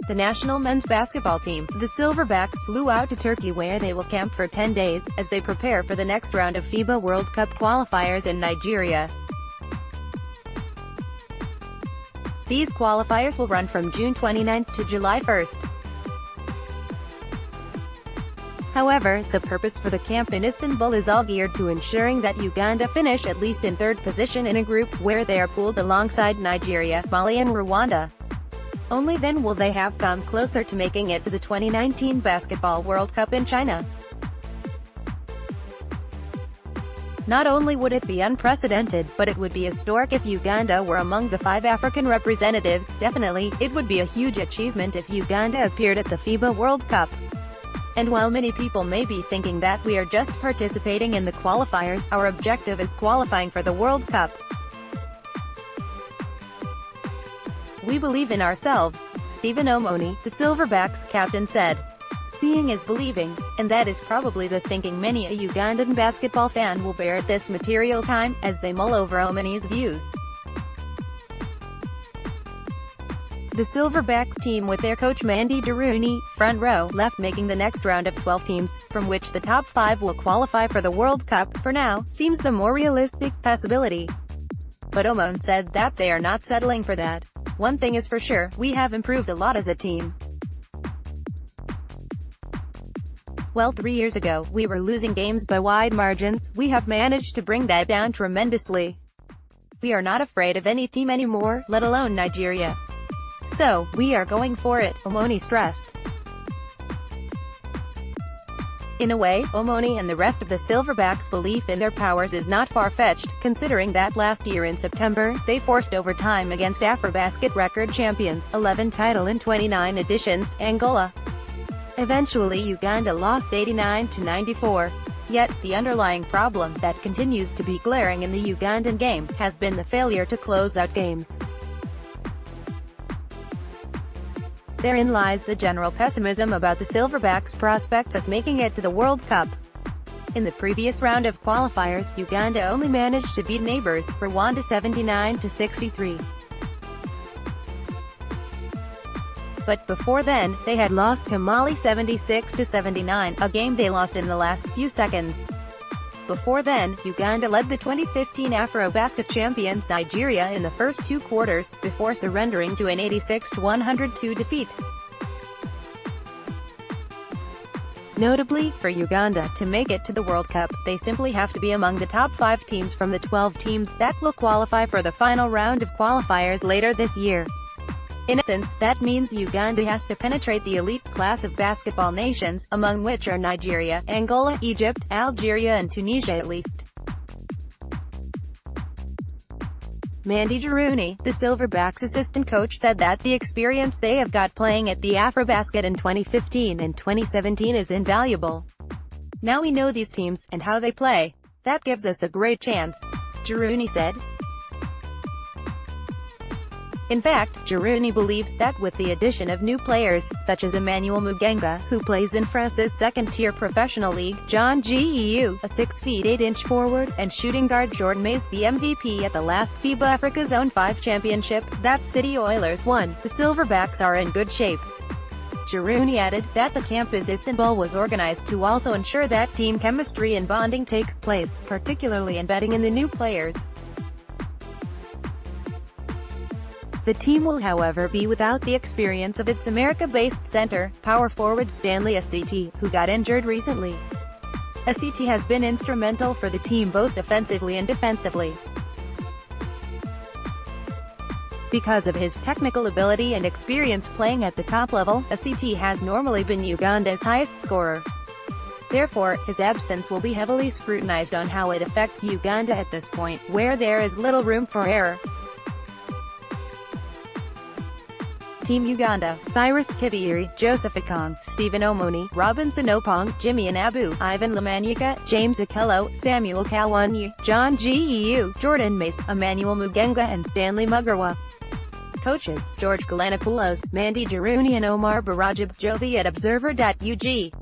the national men's basketball team, the Silverbacks, flew out to Turkey where they will camp for 10 days, as they prepare for the next round of Fiba World Cup qualifiers in Nigeria. These qualifiers will run from June 29 to July 1. However, the purpose for the camp in Istanbul is all geared to ensuring that Uganda finish at least in third position in a group where they are pooled alongside Nigeria, Mali and Rwanda. Only then will they have come closer to making it to the 2019 Basketball World Cup in China. Not only would it be unprecedented, but it would be historic if Uganda were among the 5 African representatives. Definitely, it would be a huge achievement if Uganda appeared at the FIBA World Cup. And while many people may be thinking that we are just participating in the qualifiers, our objective is qualifying for the World Cup. We believe in ourselves, Stephen Omoni, the Silverbacks captain, said. Seeing is believing, and that is probably the thinking many a Ugandan basketball fan will bear at this material time, as they mull over Omoni's views. The Silverbacks team with their coach Mandy Daruni, front row, left, making the next round of 12 teams, from which the top 5 will qualify for the World Cup, for now, seems the more realistic possibility. But Omon said that they are not settling for that. One thing is for sure, we have improved a lot as a team. Well, 3 years ago, we were losing games by wide margins. We have managed to bring that down tremendously. We are not afraid of any team anymore, let alone Nigeria. So, we are going for it, Omoni stressed. In a way, Omoni and the rest of the Silverbacks' belief in their powers is not far-fetched, considering that last year in September, they forced overtime against Afrobasket record champions, 11 title in 29 editions, Angola. Eventually Uganda lost 89-94. Yet, the underlying problem that continues to be glaring in the Ugandan game has been the failure to close out games. Therein lies the general pessimism about the Silverbacks' prospects of making it to the World Cup. In the previous round of qualifiers, Uganda only managed to beat neighbors, Rwanda 79-63. But before then, they had lost to Mali 76-79, a game they lost in the last few seconds. Before then, Uganda led the 2015 Afrobasket champions Nigeria in the first 2 quarters, before surrendering to an 86-102 defeat. Notably, for Uganda to make it to the World Cup, they simply have to be among the top 5 teams from the 12 teams that will qualify for the final round of qualifiers later this year. In essence, that means Uganda has to penetrate the elite class of basketball nations, among which are Nigeria, Angola, Egypt, Algeria and Tunisia at least. Mandy Daruni, the Silverbacks assistant coach, said that the experience they have got playing at the Afrobasket in 2015 and 2017 is invaluable. Now we know these teams, and how they play. That gives us a great chance, Daruni said. In fact, Daruni believes that with the addition of new players, such as Emmanuel Mugenga, who plays in France's second-tier professional league, John Geu, a 6'8" forward, and shooting guard Jordan Mays, the MVP at the last FIBA Africa Zone 5 championship, that City Oilers won, the Silverbacks are in good shape. Daruni added that the camp in Istanbul was organized to also ensure that team chemistry and bonding takes place, particularly in betting in the new players. The team will however be without the experience of its America-based center, power forward Stanley Asiti, who got injured recently. Asiti has been instrumental for the team both offensively and defensively. Because of his technical ability and experience playing at the top level, Asiti has normally been Uganda's highest scorer. Therefore, his absence will be heavily scrutinized on how it affects Uganda at this point, where there is little room for error. Team Uganda: Cyrus Kibiri, Joseph Akong, Stephen Omoni, Robinson Opong, Jimmy Anabu, Ivan Lamanyika, James Akello, Samuel Kalwanyi, John Geu, Jordan Mays, Emmanuel Mugenga and Stanley Mugarwa. Coaches: George Galanopoulos, Mandy Daruni and Omar Barajab. Jovi at Observer.ug.